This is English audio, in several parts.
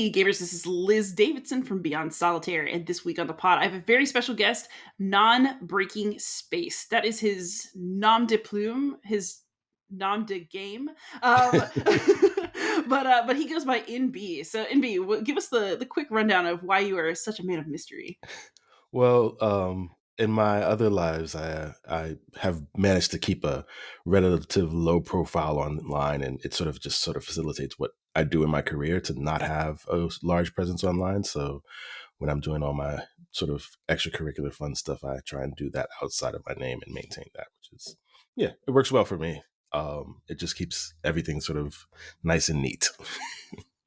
Hey gamers, this is Liz Davidson from Beyond Solitaire, and this week on the pod, I have a very special guest, Non-Breaking Space. That is his nom de plume, his nom de game. Um, but he goes by NB. So NB, give us the quick rundown of why you are such a man of mystery. Well, in my other lives, I have managed to keep a relative low profile online, and it sort of facilitates what I do in my career to not have a large presence online. So when I'm doing all my sort of extracurricular fun stuff, I try and do that outside of my name and maintain that, which is yeah, it works well for me. It just keeps everything sort of nice and neat.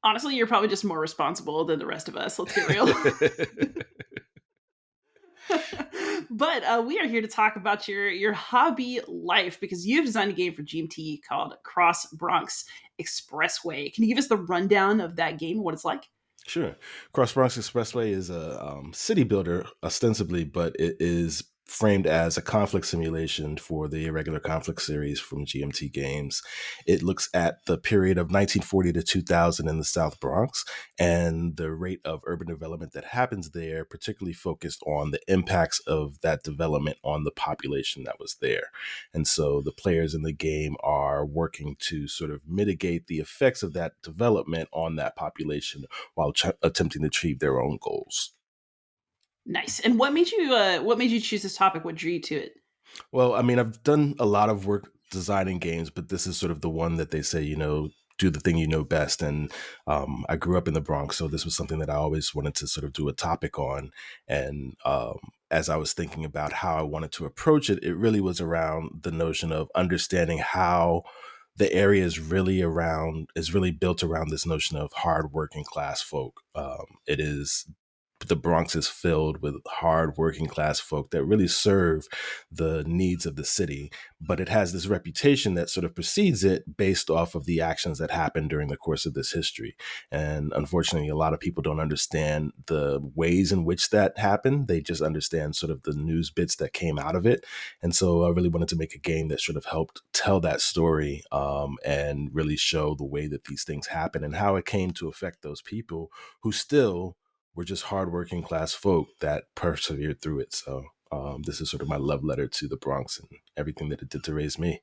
Honestly, you're probably just more responsible than the rest of us. Let's get real. But we are here to talk about your hobby life because you've designed a game for GMT called Bronx Expressway. Can you give us the rundown of that game, what it's like? Sure. Bronx Expressway is a city builder, ostensibly, but it is framed as a conflict simulation for the Irregular Conflict series from GMT Games. It looks at the period of 1940 to 2000 in the South Bronx and the rate of urban development that happens there, particularly focused on the impacts of that development on the population that was there. And so the players in the game are working to sort of mitigate the effects of that development on that population while attempting to achieve their own goals. Nice. And what made you choose this topic? What drew you to it? Well, I mean, I've done a lot of work designing games, but this is sort of the one that they say, do the thing you know best. And I grew up in the Bronx, so this was something that I always wanted to sort of do a topic on. And as I was thinking about how I wanted to approach it, it really was around the notion of understanding how the area is really built around this notion of hard working class folk. It is the Bronx is filled with hard working class folk that really serve the needs of the city, but it has this reputation that sort of precedes it based off of the actions that happened during the course of this history. And unfortunately, a lot of people don't understand the ways in which that happened. They just understand sort of the news bits that came out of it. And so I really wanted to make a game that sort of helped tell that story and really show the way that these things happen and how it came to affect those people who still we're just hardworking class folk that persevered through it. So this is sort of my love letter to the Bronx and everything that it did to raise me.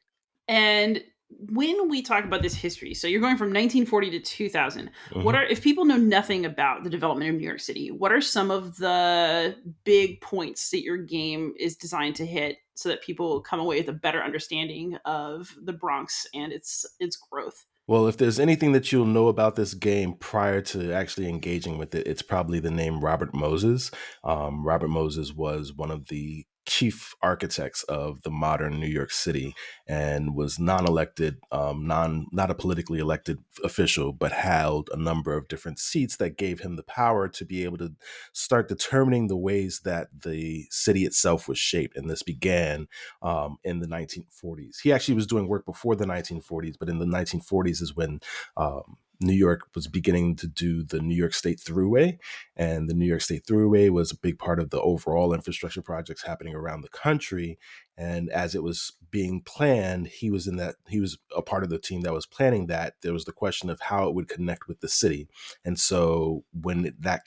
And when we talk about this history, so you're going from 1940 to 2000. What hmm are, if people know nothing about the development of New York City, what are some of the big points that your game is designed to hit so that people come away with a better understanding of the Bronx and its growth? Well, if there's anything that you'll know about this game prior to actually engaging with it, it's probably the name Robert Moses. Robert Moses was one of the chief architects of the modern New York City and was non-elected, not a politically elected official, but held a number of different seats that gave him the power to be able to start determining the ways that the city itself was shaped. And this began in the 1940s. He actually was doing work before the 1940s, but in the 1940s is when New York was beginning to do the New York State Thruway. And the New York State Thruway was a big part of the overall infrastructure projects happening around the country. And as it was being planned, he was a part of the team that was planning that. There was the question of how it would connect with the city. And so when that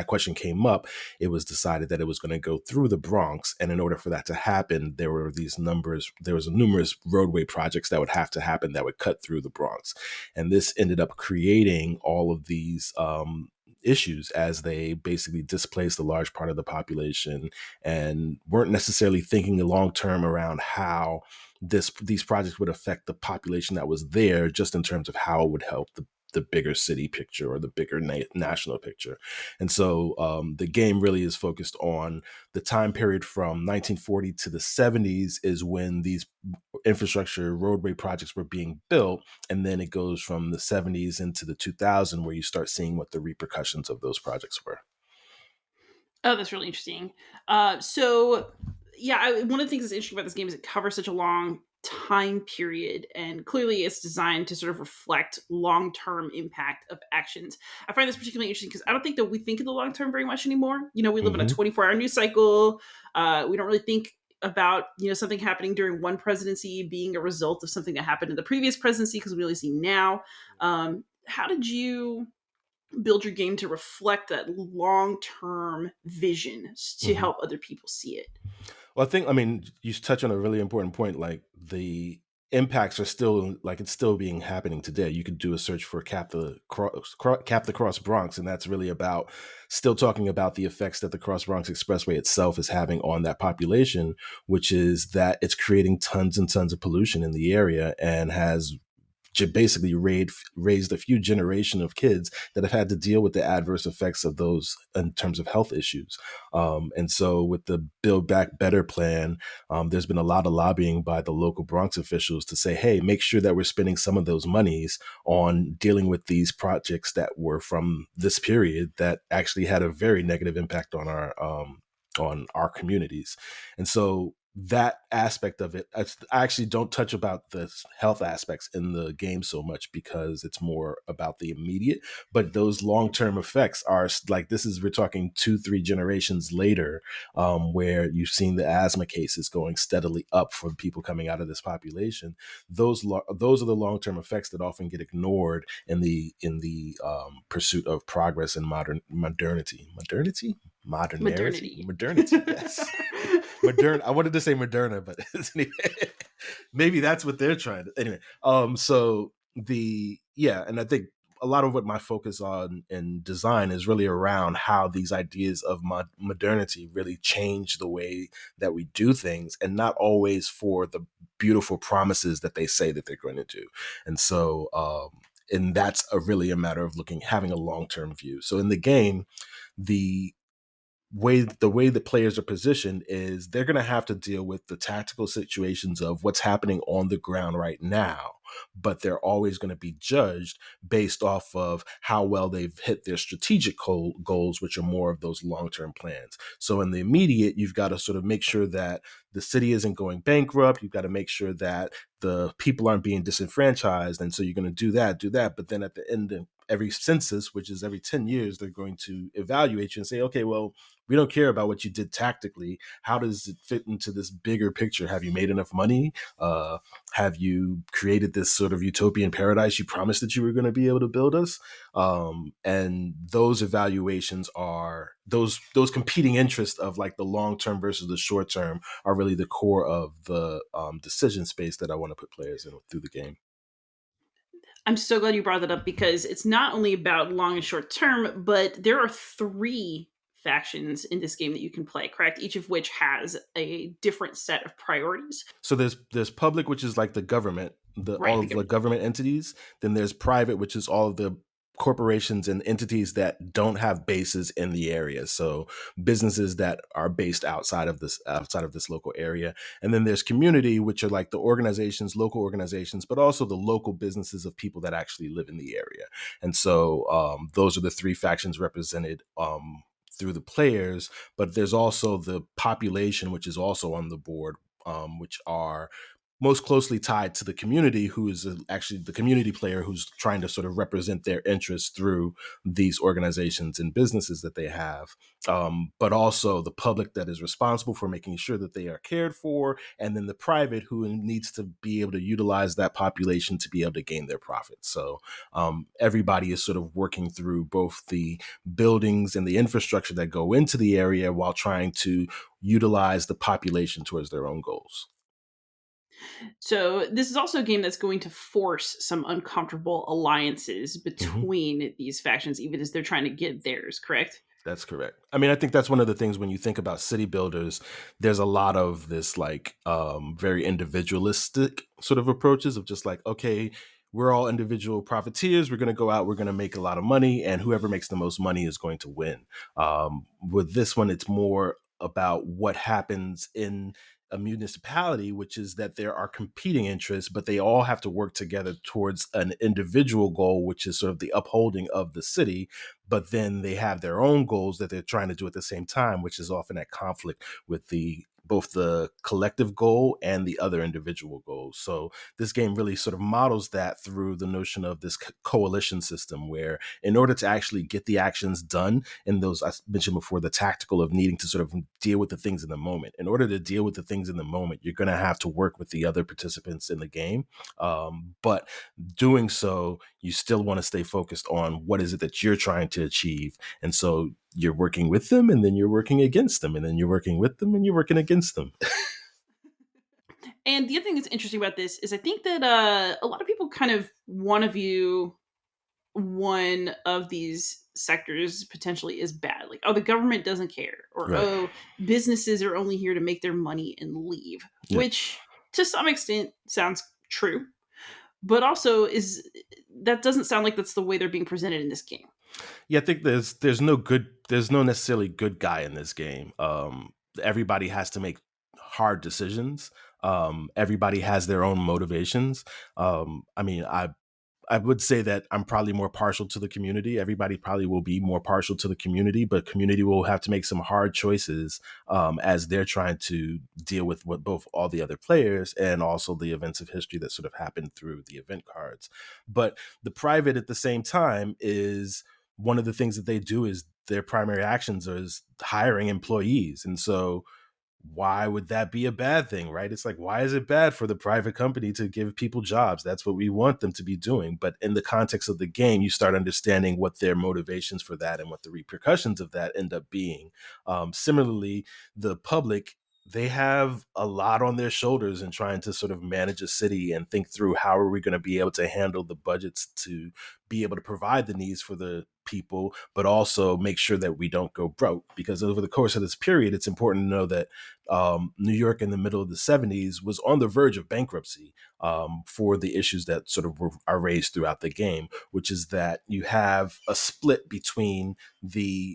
question came up, it was decided that it was going to go through the Bronx. And in order for that to happen, there was numerous roadway projects that would have to happen that would cut through the Bronx. And this ended up creating all of these issues as they basically displaced a large part of the population and weren't necessarily thinking long term around how these projects would affect the population that was there, just in terms of how it would help the bigger city picture or the bigger national picture. And so the game really is focused on the time period from 1940 to the 70s is when these infrastructure roadway projects were being built. And then it goes from the 70s into the 2000 where you start seeing what the repercussions of those projects were. Oh, that's really interesting. So, yeah, one of the things that's interesting about this game is it covers such a long time period, and clearly it's designed to sort of reflect long term impact of actions. I find this particularly interesting because I don't think that we think of the long term very much anymore. We live in a hmm 24-hour news cycle. We don't really think about something happening during one presidency being a result of something that happened in the previous presidency because we only see now. How did you build your game to reflect that long-term vision to Mhm. help other people see it. Well, I mean, you touch on a really important point. Like the impacts are still like it's still being happening today. You could do a search for Cap the Cross Bronx, and that's really about still talking about the effects that the Cross Bronx Expressway itself is having on that population, which is that it's creating tons and tons of pollution in the area and has basically raised a few generation of kids that have had to deal with the adverse effects of those in terms of health issues. And so with the Build Back Better plan, there's been a lot of lobbying by the local Bronx officials to say, hey, make sure that we're spending some of those monies on dealing with these projects that were from this period that actually had a very negative impact on our communities. And so that aspect of it, I actually don't touch about the health aspects in the game so much because it's more about the immediate, but those long-term effects are like, we're talking 2-3 generations later, where you've seen the asthma cases going steadily up for people coming out of this population. Those are the long-term effects that often get ignored in the pursuit of progress and Modernity. modernity, yes. Moderna. I wanted to say Moderna, but maybe that's what they're trying to. Anyway, so and I think a lot of what my focus on in design is really around how these ideas of modernity really change the way that we do things, and not always for the beautiful promises that they say that they're going to do. And so, and that's really a matter of having a long term view. So in the game, the the way the players are positioned is they're going to have to deal with the tactical situations of what's happening on the ground right now, but they're always going to be judged based off of how well they've hit their strategic goals, which are more of those long-term plans. So in the immediate, you've got to sort of make sure that the city isn't going bankrupt. You've got to make sure that the people aren't being disenfranchised, and so you're going to do that, but then at the end of every census, which is every 10 years, they're going to evaluate you and say, okay, well, we don't care about what you did tactically. How does it fit into this bigger picture? Have you made enough money? Have you created this sort of utopian paradise you promised that you were going to be able to build us? And those evaluations are those competing interests of like the long term versus the short term are really the core of the decision space that I want to put players in through the game. I'm so glad you brought that up because it's not only about long and short term, but there are three factions in this game that you can play, correct? Each of which has a different set of priorities. So there's public, which is like the government, Right. all of the government entities. Then there's private, which is all of the corporations and entities that don't have bases in the area. So businesses that are based outside of this local area. And then there's community, which are like the organizations, local organizations, but also the local businesses of people that actually live in the area. And so those are the three factions represented through the players. But there's also the population, which is also on the board, which are most closely tied to the community, who is actually the community player who's trying to sort of represent their interests through these organizations and businesses that they have, but also the public that is responsible for making sure that they are cared for, and then the private who needs to be able to utilize that population to be able to gain their profits. So everybody is sort of working through both the buildings and the infrastructure that go into the area while trying to utilize the population towards their own goals. So this is also a game that's going to force some uncomfortable alliances Mhm. between these factions, even as they're trying to get theirs, correct? That's correct. I mean, I think that's one of the things when you think about city builders, there's a lot of this like very individualistic sort of approaches of just like, okay, we're all individual profiteers. We're going to go out, we're going to make a lot of money, and whoever makes the most money is going to win. With this one, it's more about what happens in a municipality, which is that there are competing interests, but they all have to work together towards an individual goal, which is sort of the upholding of the city, but then they have their own goals that they're trying to do at the same time, which is often at conflict with the both the collective goal and the other individual goals. So this game really sort of models that through the notion of this coalition system, where in order to actually get the actions done, and those I mentioned before, the tactical of needing to sort of deal with the things in the moment. In order to deal with the things in the moment, you're going to have to work with the other participants in the game. But doing so, you still want to stay focused on what is it that you're trying to achieve. And so you're working with them, and then you're working against them, and then you're working with them, and you're working against them. And the other thing that's interesting about this is I think that a lot of people kind of want to view one of these sectors potentially as bad. Like, oh, the government doesn't care, or Right. oh, businesses are only here to make their money and leave, Yeah. which to some extent sounds true, but also is that doesn't sound like that's the way they're being presented in this game. Yeah, I think there's no necessarily good guy in this game. Everybody has to make hard decisions. Everybody has their own motivations. I mean, I would say that I'm probably more partial to the community. Everybody probably will be more partial to the community, but community will have to make some hard choices as they're trying to deal with what both all the other players and also the events of history that sort of happened through the event cards. But the private at the same time is one of the things that they do is their primary actions is hiring employees. And so why would that be a bad thing, right? It's like, why is it bad for the private company to give people jobs? That's what we want them to be doing. But in the context of the game, you start understanding what their motivations for that and what the repercussions of that end up being. Similarly, the public, they have a lot on their shoulders in trying to sort of manage a city and think through how are we going to be able to handle the budgets to be able to provide the needs for the people, but also make sure that we don't go broke. Because over the course of this period, it's important to know that New York in the middle of the 70s was on the verge of bankruptcy for the issues that sort of are raised throughout the game, which is that you have a split between there's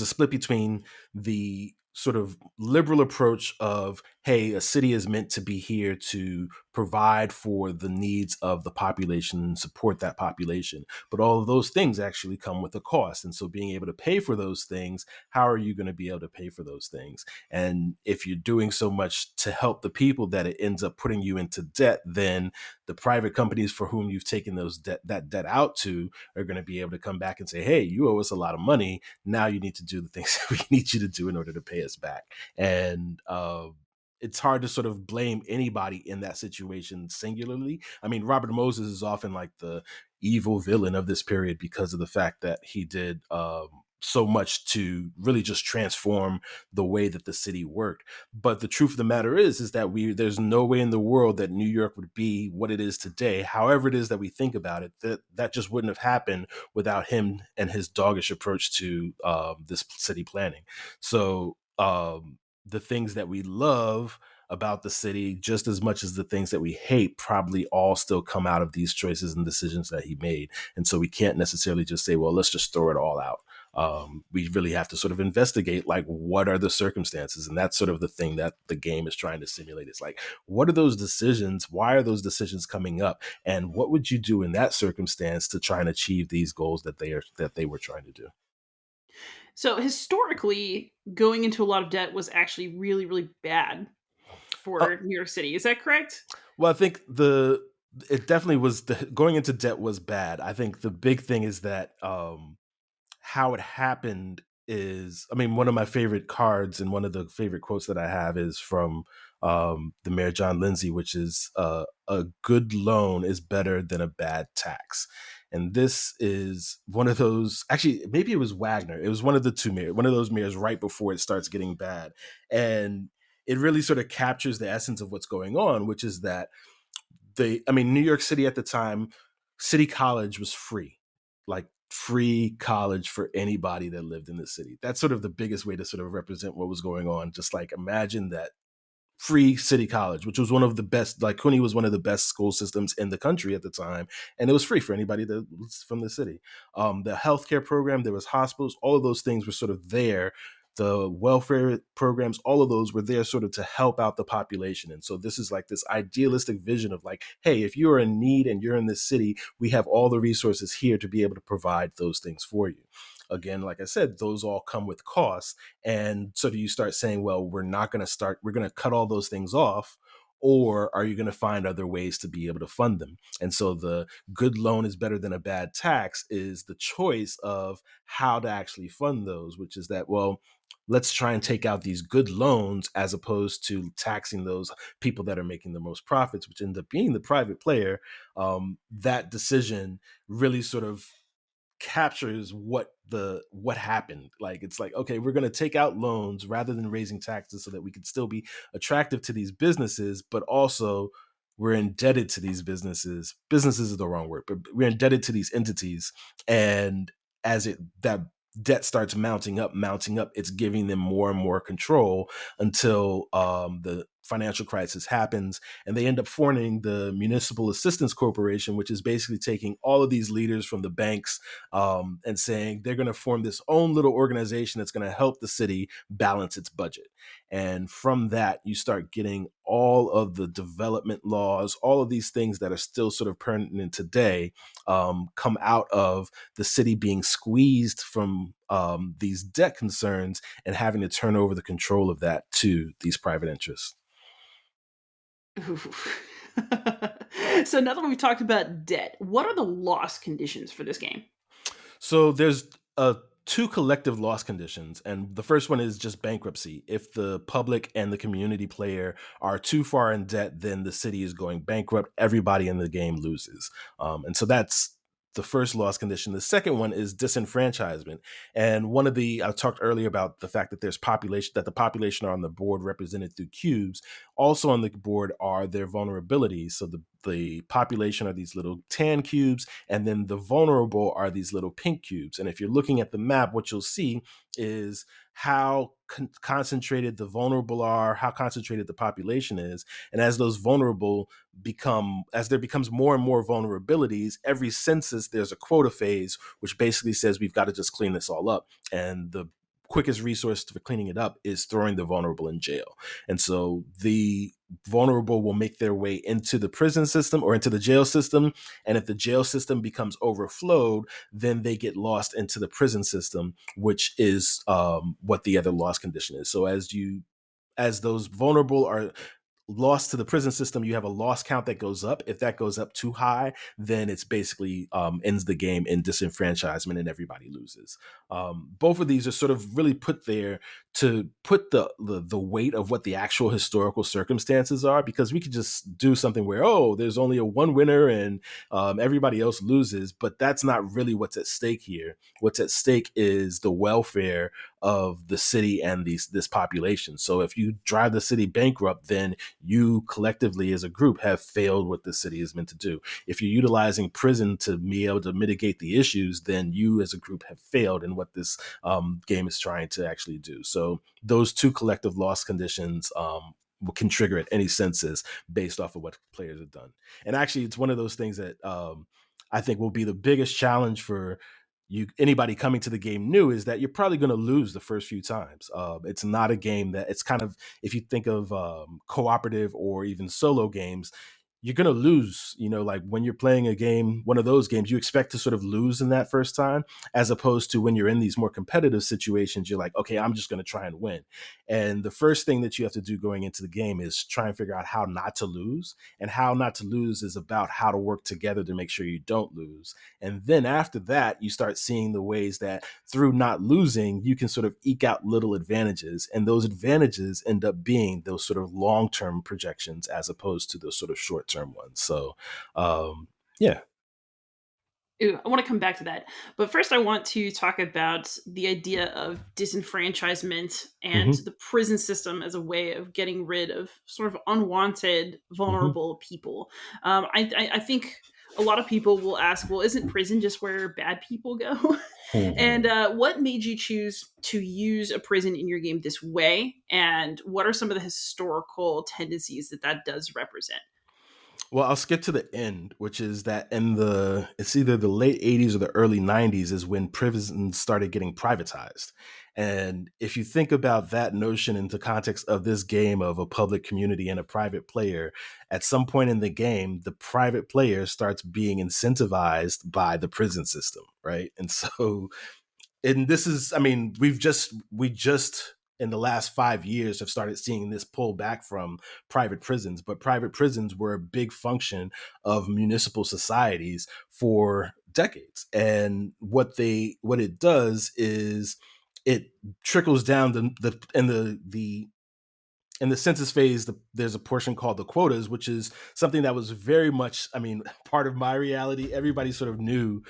a split between the sort of liberal approach of, hey, a city is meant to be here to provide for the needs of the population and support that population. But all of those things actually come with a cost. And so being able to pay for those things, how are you going to be able to pay for those things? And if you're doing so much to help the people that it ends up putting you into debt, then the private companies for whom you've taken that debt out to are going to be able to come back and say, hey, you owe us a lot of money. Now you need to do the things that we need you to do in order to pay us back. And it's hard to sort of blame anybody in that situation singularly. I mean, Robert Moses is often like the evil villain of this period because of the fact that he did so much to really just transform the way that the city worked. But the truth of the matter is that there's no way in the world that New York would be what it is today. However it is that we think about it, that just wouldn't have happened without him and his doggish approach to this city planning. So the things that we love about the city, just as much as the things that we hate, probably all still come out of these choices and decisions that he made. And so we can't necessarily just say, well, let's just throw it all out. We really have to sort of investigate, like, what are the circumstances? And that's sort of the thing that the game is trying to simulate. It's like, what are those decisions? Why are those decisions coming up? And what would you do in that circumstance to try and achieve these goals that they were trying to do? So historically, going into a lot of debt was actually really, really bad Uh, for New York City. Is that correct? well, I think it definitely was going into debt was bad. I think the big thing is that how it happened is, I mean, one of my favorite cards and one of the favorite quotes that I have is from the Mayor John Lindsay, which is a good loan is better than a bad tax. And this is one of those, actually, maybe it was Wagner. It was one of the one of those mayors right before it starts getting bad. And it really sort of captures the essence of what's going on, which is that I mean, New York City at the time, City College was free, like free college for anybody that lived in the city. That's sort of the biggest way to sort of represent what was going on. Just like imagine that free city college, which was one of the best, like CUNY was one of the best school systems in the country at the time. And it was free for anybody that was from the city. The healthcare program, there was hospitals, all of those things were sort of there. The welfare programs, all of those were there sort of to help out the population. And so this is like this idealistic vision of like, hey, if you're in need and you're in this city, we have all the resources here to be able to provide those things for you. again, like I said, those all come with costs. And so do you start saying, well, we're going to cut all those things off, or are you going to find other ways to be able to fund them? And so the good loan is better than a bad tax is the choice of how to actually fund those, which is that, well, let's try and take out these good loans as opposed to taxing those people that are making the most profits, which end up being the private player. That decision really sort of captures what happened. Like, it's like, okay, we're going to take out loans rather than raising taxes so that we can still be attractive to these businesses, but also we're indebted to these businesses is the wrong word, but we're indebted to these entities. And as it that debt starts mounting up, it's giving them more and more control until the financial crisis happens, and they end up forming the Municipal Assistance Corporation, which is basically taking all of these leaders from the banks, and saying they're going to form this own little organization that's going to help the city balance its budget. And from that, you start getting all of the development laws, all of these things that are still sort of pertinent today, come out of the city being squeezed from these debt concerns and having to turn over the control of that to these private interests. Ooh. So now that we've talked about debt, what are the loss conditions for this game? So there's two collective loss conditions, and the first one is just bankruptcy. If the public and the community player are too far in debt, then the city is going bankrupt. Everybody in the game loses, and so that's the first loss condition. The second one is disenfranchisement, and one of the I talked earlier about the fact that the population are on the board represented through cubes. Also on the board are their vulnerabilities. So the population are these little tan cubes, and then the vulnerable are these little pink cubes. And if you're looking at the map, what you'll see is how concentrated the vulnerable are, how concentrated the population is. And as those vulnerable as there becomes more and more vulnerabilities, every census, there's a quota phase, which basically says we've got to just clean this all up. And the quickest resource for cleaning it up is throwing the vulnerable in jail. And so the vulnerable will make their way into the prison system or into the jail system. And if the jail system becomes overflowed, then they get lost into the prison system, which is what the other loss condition is. So as those vulnerable are lost to the prison system, you have a loss count that goes up. If that goes up too high, then it's basically ends the game in disenfranchisement and everybody loses. Both of these are sort of really put there to put the weight of what the actual historical circumstances are, because we could just do something where, oh, there's only a one winner and everybody else loses, but that's not really what's at stake here. What's at stake is the welfare of the city and this population. So if you drive the city bankrupt, then you collectively as a group have failed what the city is meant to do. If you're utilizing prison to be able to mitigate the issues, then you as a group have failed in what this game is trying to actually do. So those two collective loss conditions can trigger at any census based off of what players have done. And actually, it's one of those things that I think will be the biggest challenge for anybody coming to the game new, is that you're probably going to lose the first few times. It's not a game that it's kind of, if you think of cooperative or even solo games, you're going to lose, like when you're playing a game, one of those games, you expect to sort of lose in that first time, as opposed to when you're in these more competitive situations, you're like, okay, I'm just going to try and win. And the first thing that you have to do going into the game is try and figure out how not to lose. And how not to lose is about how to work together to make sure you don't lose. And then after that, you start seeing the ways that through not losing, you can sort of eke out little advantages. And those advantages end up being those sort of long-term projections as opposed to those sort of short-term ones. So, yeah. Ooh, I want to come back to that. But first, I want to talk about the idea of disenfranchisement and Hmm. the prison system as a way of getting rid of sort of unwanted, Hmm. vulnerable people. I think a lot of people will ask, well, isn't prison just where bad people go? And Hmm. what made you choose to use a prison in your game this way? And what are some of the historical tendencies that does represent? Well, I'll skip to the end, which is that it's either the late 80s or the early 90s is when prisons started getting privatized. And if you think about that notion in the context of this game of a public community and a private player, at some point in the game, the private player starts being incentivized by the prison system, right? And so and this is, I mean, we just in the last 5 years have started seeing this pull back from private prisons, but private prisons were a big function of municipal societies for decades. And what it does is it trickles down in the census phase, there's a portion called the quotas, which is something that was very much, I mean, part of my reality. Everybody sort of knew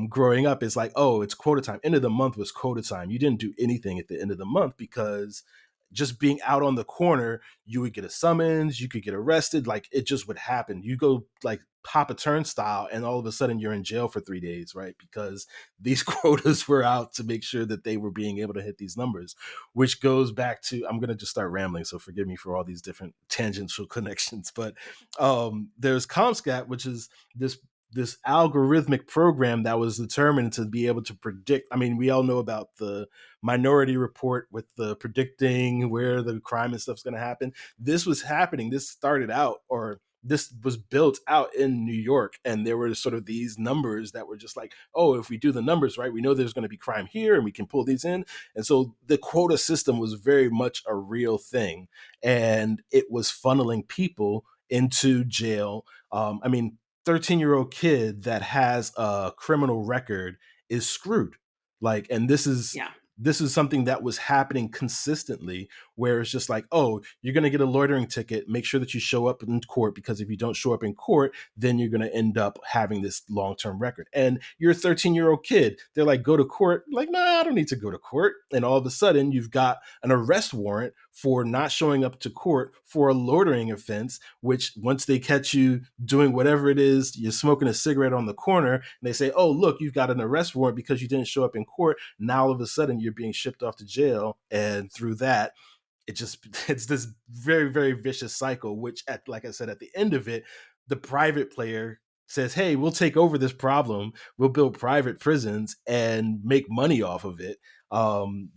growing up, it's like, oh, it's quota time. End of the month was quota time. You didn't do anything at the end of the month because just being out on the corner, you would get a summons, you could get arrested. Like it just would happen. You go like hop a turnstile and all of a sudden you're in jail for 3 days, right? Because these quotas were out to make sure that they were being able to hit these numbers, which goes back to, I'm going to just start rambling, so forgive me for all these different tangential connections, but there's ComScat, which is this algorithmic program that was determined to be able to predict. I mean, we all know about the Minority Report with the predicting where the crime and stuff's going to happen. This was happening. This started out, or this was built out in New York, and there were sort of these numbers that were just like, oh, if we do the numbers right, we know there's going to be crime here, and we can pull these in. And so the quota system was very much a real thing, and it was funneling people into jail. I mean, 13-year-old kid that has a criminal record is screwed. Like, and Yeah. this is something that was happening consistently, where it's just like, oh, you're going to get a loitering ticket, make sure that you show up in court, because if you don't show up in court, then you're going to end up having this long-term record. And you're a 13-year-old kid, they're like, go to court. Like, nah, I don't need to go to court. And all of a sudden you've got an arrest warrant for not showing up to court for a loitering offense, which once they catch you doing whatever it is, you're smoking a cigarette on the corner, and they say, oh, look, you've got an arrest warrant because you didn't show up in court. Now all of a sudden you're being shipped off to jail. And through that, it's this very, very vicious cycle, which at, like I said, at the end of it, the private player says, hey, we'll take over this problem, we'll build private prisons and make money off of it.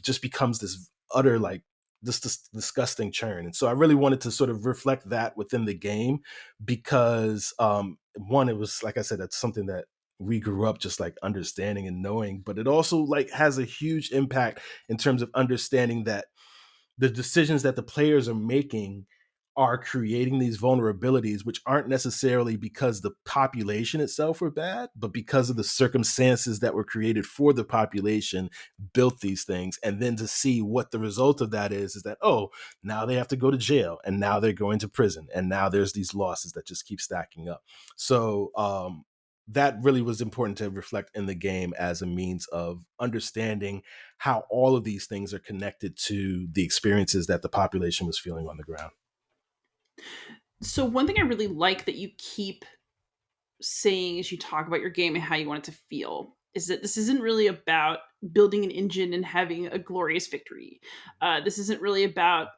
Just becomes this utter, like, this disgusting churn. And so I really wanted to sort of reflect that within the game, because one, it was, like I said, that's something that we grew up just like understanding and knowing, but it also like has a huge impact in terms of understanding that the decisions that the players are making are creating these vulnerabilities, which aren't necessarily because the population itself were bad, but because of the circumstances that were created for the population built these things. And then to see what the result of that is that, oh, now they have to go to jail, and now they're going to prison, and now there's these losses that just keep stacking up. So that really was important to reflect in the game as a means of understanding how all of these things are connected to the experiences that the population was feeling on the ground. So one thing I really like that you keep saying as you talk about your game and how you want it to feel is that this isn't really about building an engine and having a glorious victory. This isn't really about,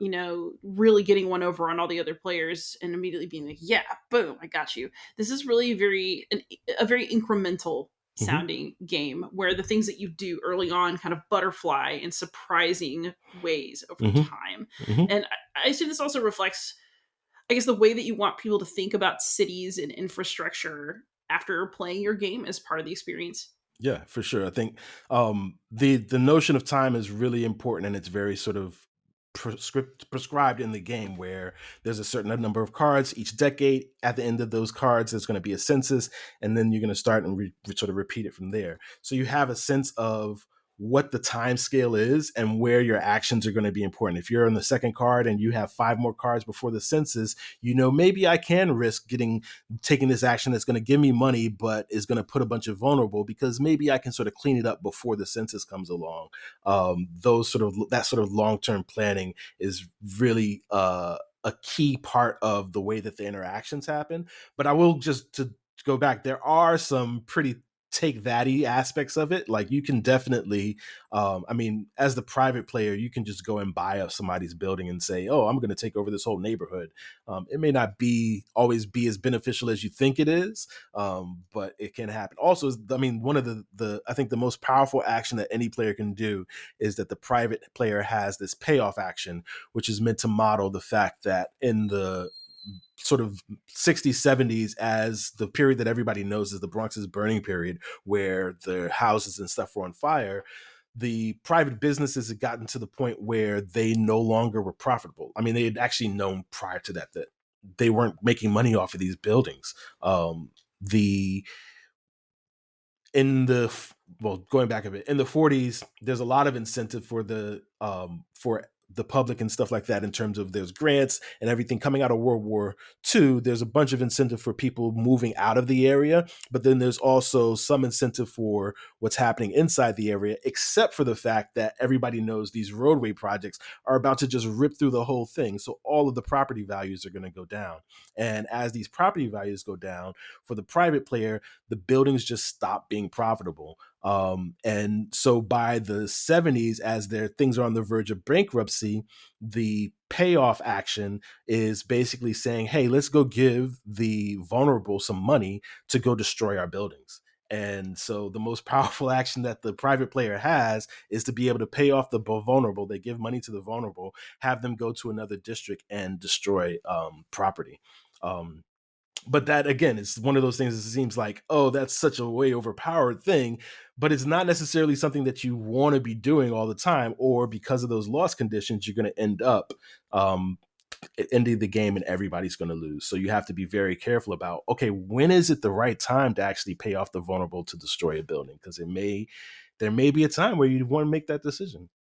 really getting one over on all the other players and immediately being like, yeah, boom, I got you. This is really a very incremental Mm-hmm. sounding game where the things that you do early on kind of butterfly in surprising ways over Mm-hmm. time. Mm-hmm. And I see this also reflects, I guess, the way that you want people to think about cities and infrastructure after playing your game as part of the experience. Yeah, for sure. I think the notion of time is really important, and it's very sort of prescribed in the game, where there's a certain number of cards each decade. At the end of those cards, there's going to be a census, and then you're going to start and sort of repeat it from there. So you have a sense of what the time scale is and where your actions are going to be important. If you're on the second card and you have 5 more cards before the census, maybe I can risk taking this action that's going to give me money, but is going to put a bunch of vulnerable, because maybe I can sort of clean it up before the census comes along. That sort of long term planning is really a key part of the way that the interactions happen. But I will just to go back, there are some pretty take thatty aspects of it. Like you can definitely, I mean, as the private player, you can just go and buy up somebody's building and say, "Oh, I'm going to take over this whole neighborhood." It may not be always be as beneficial as you think it is, but it can happen. Also, I mean, one of the I think the most powerful action that any player can do is that the private player has this payoff action, which is meant to model the fact that in the sort of 60s 70s, as the period that everybody knows is the Bronx's burning period, where the houses and stuff were on fire, the private businesses had gotten to the point where they no longer were profitable. I mean, they had actually known prior to that they weren't making money off of these buildings. The in the well, going back a bit, in the 40s, there's a lot of incentive for the public and stuff like that, in terms of there's grants and everything coming out of World War II. There's a bunch of incentive for people moving out of the area, but then there's also some incentive for what's happening inside the area, except for the fact that everybody knows these roadway projects are about to just rip through the whole thing. So all of the property values are going to go down. And as these property values go down for the private player, the buildings just stop being profitable. And so by the 70s, as their things are on the verge of bankruptcy, the payoff action is basically saying, hey, let's go give the vulnerable some money to go destroy our buildings. And so the most powerful action that the private player has is to be able to pay off the vulnerable. They give money to the vulnerable, have them go to another district and destroy property. Um, but that again is one of those things that seems like, oh, that's such a way overpowered thing, but it's not necessarily something that you want to be doing all the time, or because of those loss conditions you're going to end up um, ending the game and everybody's going to lose. So you have to be very careful about, okay, when is it the right time to actually pay off the vulnerable to destroy a building, because there may be a time where you want to make that decision.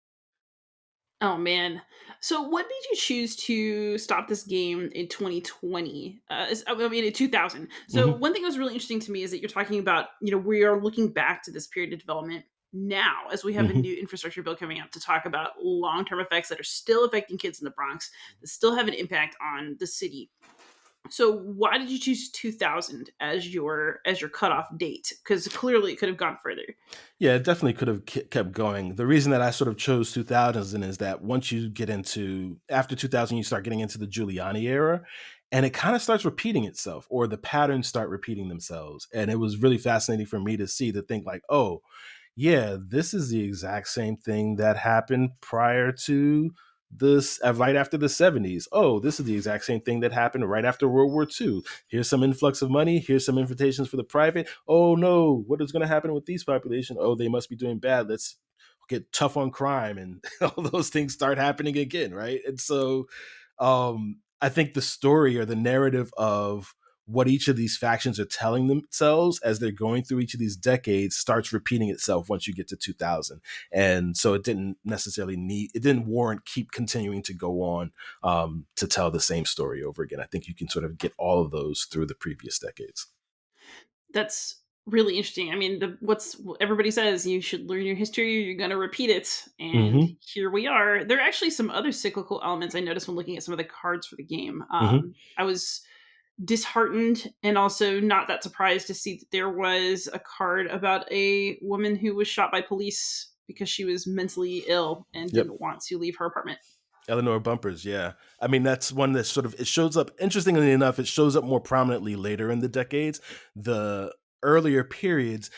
Oh man. So what made you choose to stop this game in 2020? I mean in 2000. So Hmm. one thing that was really interesting to me is that you're talking about, we are looking back to this period of development now as we have a Hmm. new infrastructure bill coming out to talk about long-term effects that are still affecting kids in the Bronx, that still have an impact on the city. So why did you choose 2000 as your cutoff date? Because clearly it could have gone further. Yeah, it definitely could have kept going. The reason that I sort of chose 2000 is that once you get into after 2000, you start getting into the Giuliani era, and it kind of starts repeating itself, or the patterns start repeating themselves. And it was really fascinating for me to think like, oh, yeah, this is the exact same thing that happened prior to this, right after the 70s. Oh, this is the exact same thing that happened right after World War II. Here's some influx of money. Here's some invitations for the private. Oh no, what is going to happen with these population? Oh, they must be doing bad. Let's get tough on crime, and all those things start happening again, right? And so I think the story or the narrative of what each of these factions are telling themselves as they're going through each of these decades starts repeating itself once you get to 2000. And so it didn't warrant keep continuing to go on to tell the same story over again. I think you can sort of get all of those through the previous decades. That's really interesting. I mean, what's everybody says, you should learn your history, or you're going to repeat it, and Hmm. here we are. There are actually some other cyclical elements I noticed when looking at some of the cards for the game. Hmm. I was disheartened and also not that surprised to see that there was a card about a woman who was shot by police because she was mentally ill and Yep. didn't want to leave her apartment. Eleanor Bumpers, yeah. I mean, that's one that sort of it shows up. Interestingly enough, it shows up more prominently later in the decades. The earlier periods,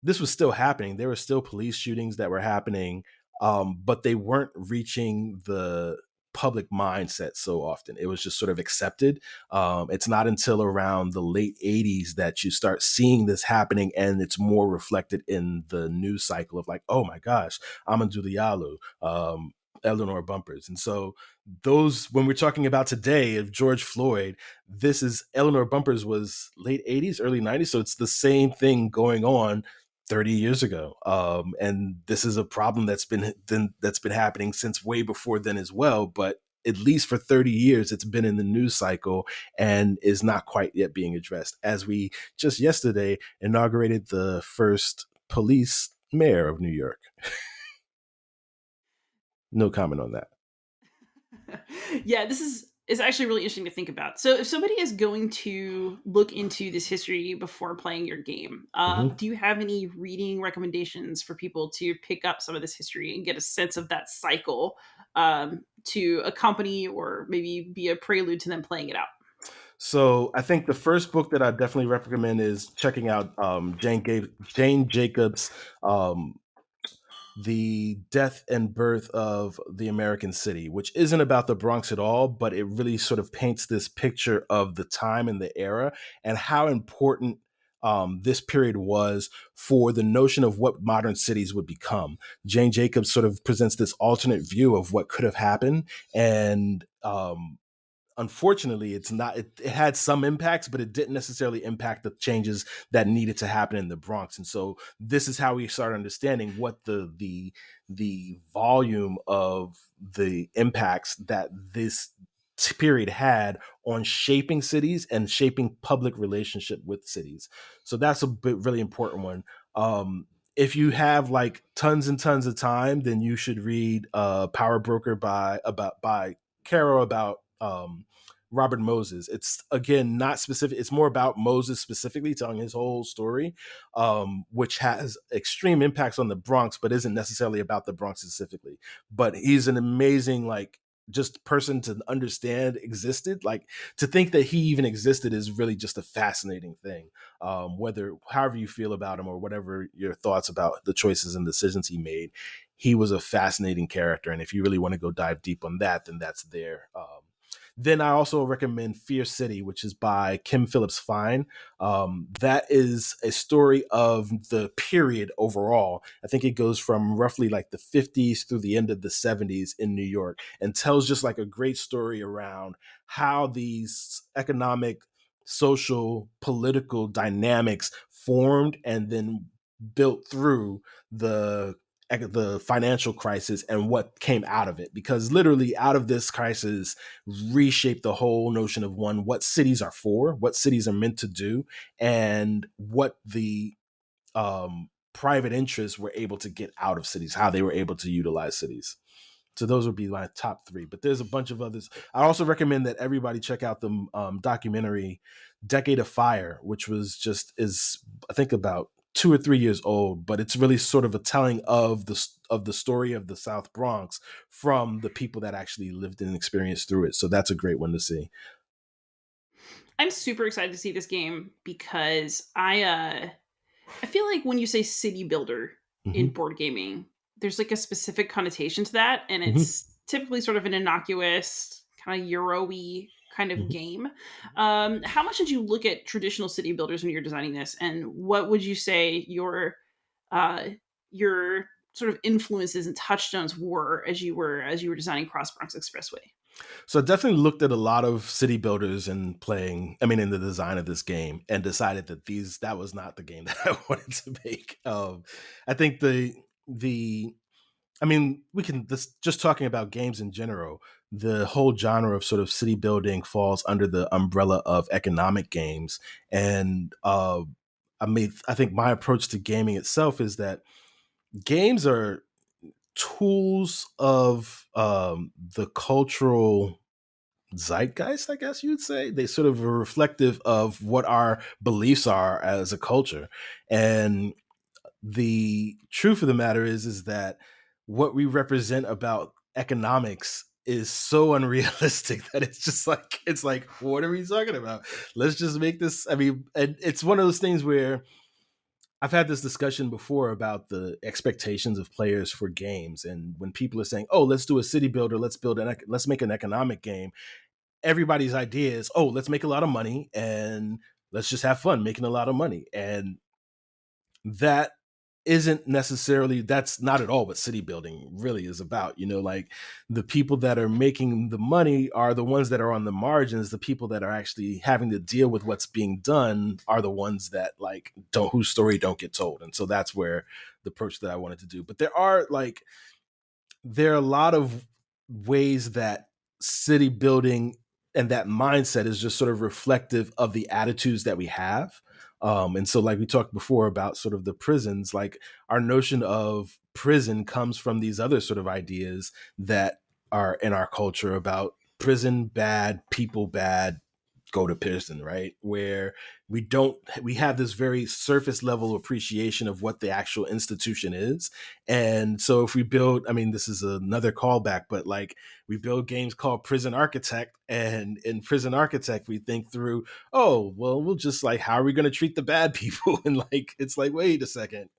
this was still happening. There were still police shootings that were happening, but they weren't reaching the public mindset so often. It was just sort of accepted. It's not until around the late 80s that you start seeing this happening, and it's more reflected in the news cycle of like, oh my gosh, Amadou Diallo, Eleanor Bumpers. And so those, when we're talking about today of George Floyd, this is Eleanor Bumpers was late 80s, early 90s. So it's the same thing going on 30 years ago. And this is a problem that's been happening since way before then as well. But at least for 30 years, it's been in the news cycle and is not quite yet being addressed. As we just yesterday inaugurated the first police mayor of New York. No comment on that. Yeah, this is actually really interesting to think about. So, if somebody is going to look into this history before playing your game, Mhm. do you have any reading recommendations for people to pick up some of this history and get a sense of that cycle to accompany or maybe be a prelude to them playing it out? So I think the first book that I definitely recommend is checking out Jane Jacobs' um, "The Death and Birth of the American City," which isn't about the Bronx at all, but it really sort of paints this picture of the time and the era and how important. this period was for the notion of what modern cities would become. Jane Jacobs sort of presents this alternate view of what could have happened, and unfortunately, it had some impacts, but it didn't necessarily impact the changes that needed to happen in the Bronx. And so this is how we start understanding what the volume of the impacts that this period had on shaping cities and shaping public relationship with cities. So that's really important one. If you have like tons and tons of time, then you should read Power Broker by Caro about Robert Moses. It's again not specific. It's more about Moses specifically telling his whole story, which has extreme impacts on the Bronx, but isn't necessarily about the Bronx specifically. But he's an amazing just person to understand existed. Like to think that he even existed is really just a fascinating thing. Whether however you feel about him or whatever your thoughts about the choices and decisions he made, he was a fascinating character. And if you really want to go dive deep on that, then that's there. Then I also recommend Fear City, which is by Kim Phillips Fine. That is a story of the period overall. I think it goes from roughly like the 50s through the end of the 70s in New York, and tells just like a great story around how these economic, social, political dynamics formed and then built through the financial crisis and what came out of it, because literally out of this crisis reshaped the whole notion of what cities are for, what cities are meant to do, and what the private interests were able to get out of cities, how they were able to utilize cities. So those would be my top three, but there's a bunch of others. I also recommend that everybody check out the documentary Decade of Fire, which is I think about 2 or 3 years old, but it's really sort of a telling of the story of the South Bronx from the people that actually lived and experienced through it. So that's a great one to see. I'm super excited to see this game because I feel like when you say city builder in Mm-hmm. board gaming, there's like a specific connotation to that, and Mm-hmm. it's typically sort of an innocuous kind of Euro-y kind of Mm-hmm. game. How much did you look at traditional city builders when you're designing this, and what would you say uh, your sort of influences and touchstones were as you were designing Cross Bronx Expressway? So I definitely looked at a lot of city builders and in the design of this game, and decided that that was not the game that I wanted to make. I think the we can just talking about games in general. The whole genre of sort of city building falls under the umbrella of economic games, and I think my approach to gaming itself is that games are tools of the cultural zeitgeist, I guess you'd say. They sort of are reflective of what our beliefs are as a culture. And the truth of the matter is that what we represent about economics is so unrealistic that it's like what are we talking about? Let's just make this. And it's one of those things where I've had this discussion before about the expectations of players for games, and when people are saying, "Oh, let's do a city builder, let's make an economic game," everybody's idea is, "Oh, let's make a lot of money and let's just have fun making a lot of money." And that that's not at all what city building really is about. Like the people that are making the money are the ones that are on the margins. The people that are actually having to deal with what's being done are the ones that whose story don't get told. And so that's where the approach that I wanted to do. But there are a lot of ways that city building and that mindset is just sort of reflective of the attitudes that we have. And so, like we talked before about sort of the prisons, like our notion of prison comes from these other sort of ideas that are in our culture about prison bad, people bad, go to prison, right? Where we have this very surface level appreciation of what the actual institution is. And so if we build, this is another callback, but like we build games called Prison Architect, and in Prison Architect we think through, oh, well, we'll just like, how are we going to treat the bad people? And like it's like, wait a second.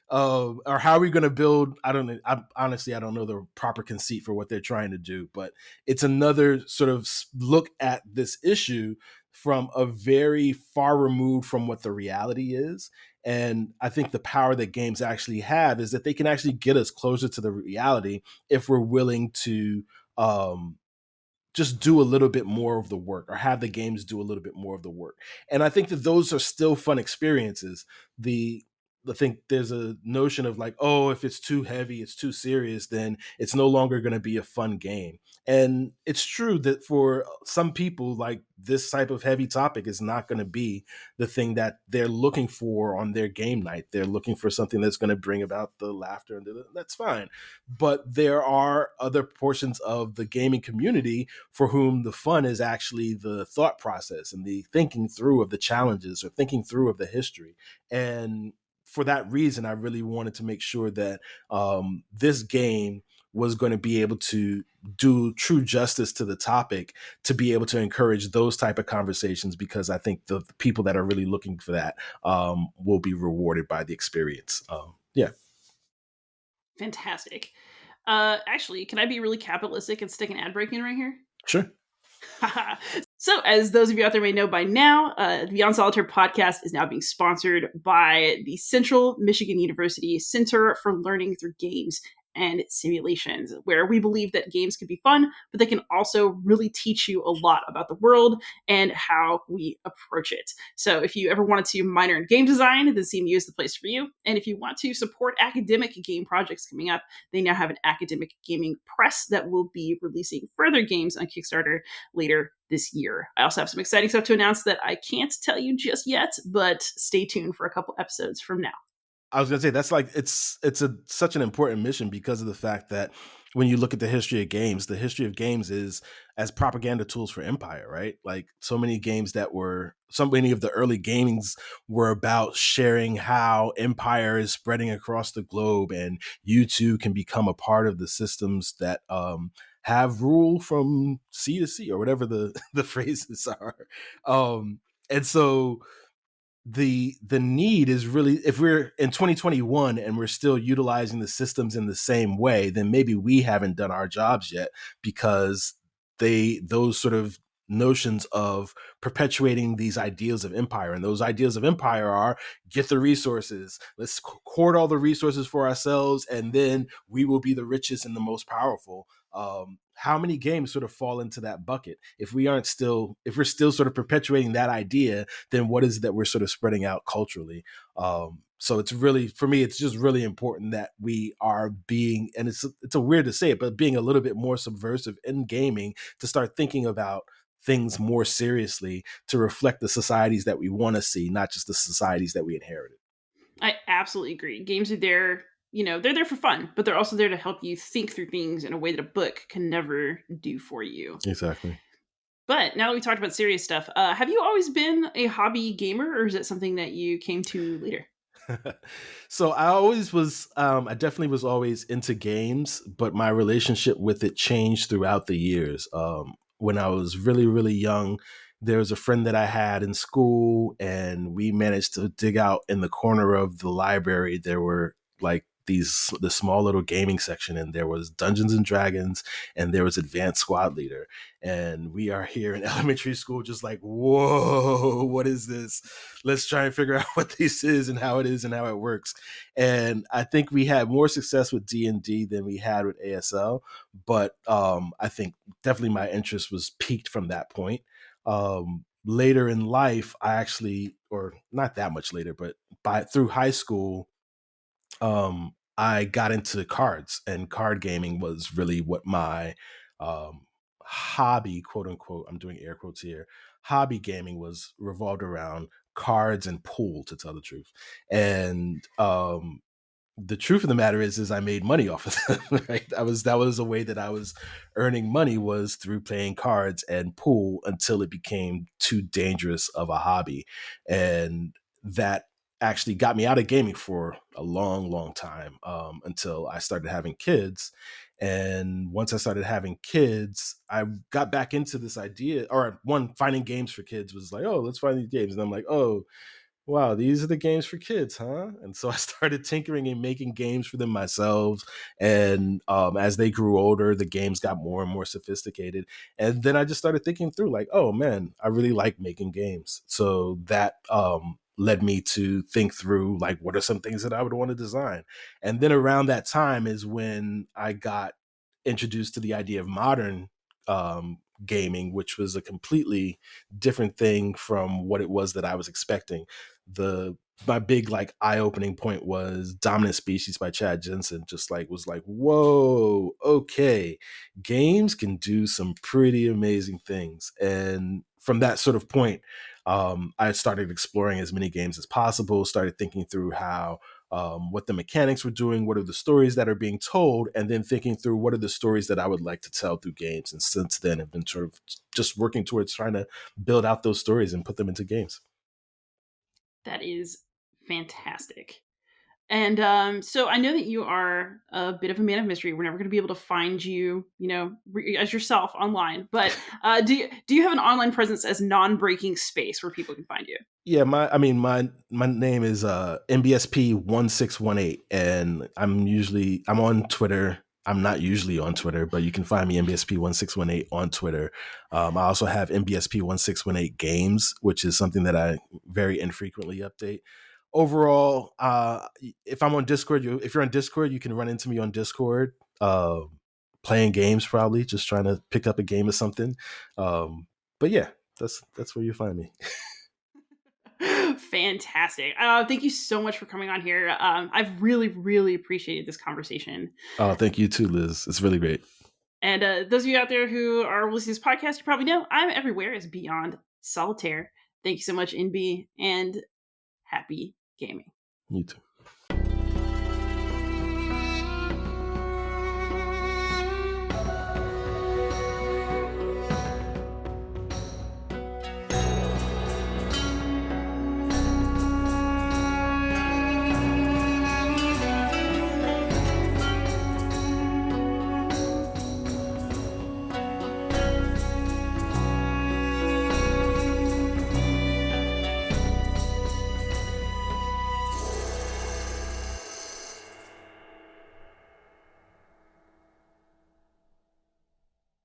Or how are we going to build? I don't know. Honestly, I don't know the proper conceit for what they're trying to do, but it's another sort of look at this issue from a very far removed from what the reality is. And I think the power that games actually have is that they can actually get us closer to the reality if we're willing to um, just do a little bit more of the work, or have the games do a little bit more of the work. And I think that those are still fun experiences. The I think there's a notion of like, oh, if it's too heavy, it's too serious, then it's no longer going to be a fun game. And it's true that for some people, like, this type of heavy topic is not going to be the thing that they're looking for on their game night. They're looking for something that's going to bring about the laughter, and that's fine. But there are other portions of the gaming community for whom the fun is actually the thought process and the thinking through of the challenges, or thinking through of the history. And for that reason, I really wanted to make sure that this game was going to be able to do true justice to the topic, to be able to encourage those type of conversations, because I think the people that are really looking for that will be rewarded by the experience. Yeah, Fantastic. Actually, can I be really capitalistic and stick an ad break in right here? sure. So, as those of you out there may know by now, the Beyond Solitaire podcast is now being sponsored by the Central Michigan University Center for Learning Through Games and Simulations, where we believe that games can be fun, but they can also really teach you a lot about the world and how we approach it. So, if you ever wanted to minor in game design, then CMU is the place for you. And if you want to support academic game projects coming up, they now have an academic gaming press that will be releasing further games on Kickstarter later this year. I also have some exciting stuff to announce that I can't tell you just yet, but stay tuned for a couple episodes from now. I was gonna say that's like, it's such an important mission, because of the fact that when you look at the history of games, the history of games is as propaganda tools for empire, right? Like, so many of the early gamings were about sharing how empire is spreading across the globe, and you too can become a part of the systems that have rule from sea to sea, or whatever the the phrases are. Um, and so the need is really, if we're in 2021 and we're still utilizing the systems in the same way, then maybe we haven't done our jobs yet, because those sort of notions of perpetuating these ideals of empire, and those ideals of empire are, get the resources, let's hoard all the resources for ourselves, and then we will be the richest and the most powerful. How many games sort of fall into that bucket? If we're still sort of perpetuating that idea, then what is it that we're sort of spreading out culturally? So it's really, for me, it's just really important that we are being, and it's a weird to say it, but being a little bit more subversive in gaming, to start thinking about things more seriously, to reflect the societies that we want to see, not just the societies that we inherited. I absolutely agree. Games are there, they're there for fun, but they're also there to help you think through things in a way that a book can never do for you. Exactly. But now that we talked about serious stuff, have you always been a hobby gamer, or is it something that you came to later? So I definitely was always into games, but my relationship with it changed throughout the years. When I was really, really young, there was a friend that I had in school, and we managed to dig out in the corner of the library. There were like the small little gaming section, and there was Dungeons and Dragons, and there was Advanced Squad Leader. And we are here in elementary school, just like, whoa, what is this? Let's try and figure out what this is, and how it is, and how it works. And I think we had more success with D&D than we had with ASL, but I think definitely my interest was peaked from that point. Later in life, I actually, or not that much later, but through high school, I got into cards, and card gaming was really what my hobby, quote unquote, I'm doing air quotes here, hobby gaming was revolved around cards and pool, to tell the truth. And the truth of the matter is I made money off of them. Right? That was a way that I was earning money, was through playing cards and pool, until it became too dangerous of a hobby. And that actually got me out of gaming for a long, long time, until I started having kids. And once I started having kids, I got back into this idea, or one, finding games for kids was like, oh, let's find these games. And I'm like, oh, wow, these are the games for kids, huh? And so I started tinkering and making games for them myself. And as they grew older, the games got more and more sophisticated. And then I just started thinking through, like, oh man, I really like making games. So that led me to think through, like, what are some things that I would want to design? And then around that time is when I got introduced to the idea of modern gaming, which was a completely different thing from what it was that I was expecting. The My big like eye-opening point was Dominant Species by Chad Jensen. Just like was like, whoa, okay, games can do some pretty amazing things. And from that sort of point, I started exploring as many games as possible, started thinking through how what the mechanics were doing, what are the stories that are being told, and then thinking through what are the stories that I would like to tell through games. And since then, I've been sort of just working towards trying to build out those stories and put them into games. That is fantastic. And so I know that you are a bit of a man of mystery. We're never going to be able to find you, as yourself online. But do you have an online presence as non-breaking space where people can find you? Yeah, my name is MBSP1618, and I'm on Twitter. I'm not usually on Twitter, but you can find me MBSP1618 on Twitter. I also have MBSP1618 Games, which is something that I very infrequently update. Overall, if I'm on Discord, if you're on Discord, you can run into me on Discord, playing games, probably just trying to pick up a game or something. But yeah, that's where you find me. Fantastic. Thank you so much for coming on here. I've really, really appreciated this conversation. Oh, thank you too, Liz. It's really great. And those of you out there who are listening to this podcast, you probably know I'm everywhere as Beyond Solitaire. Thank you so much, NB, and happy gaming. You too.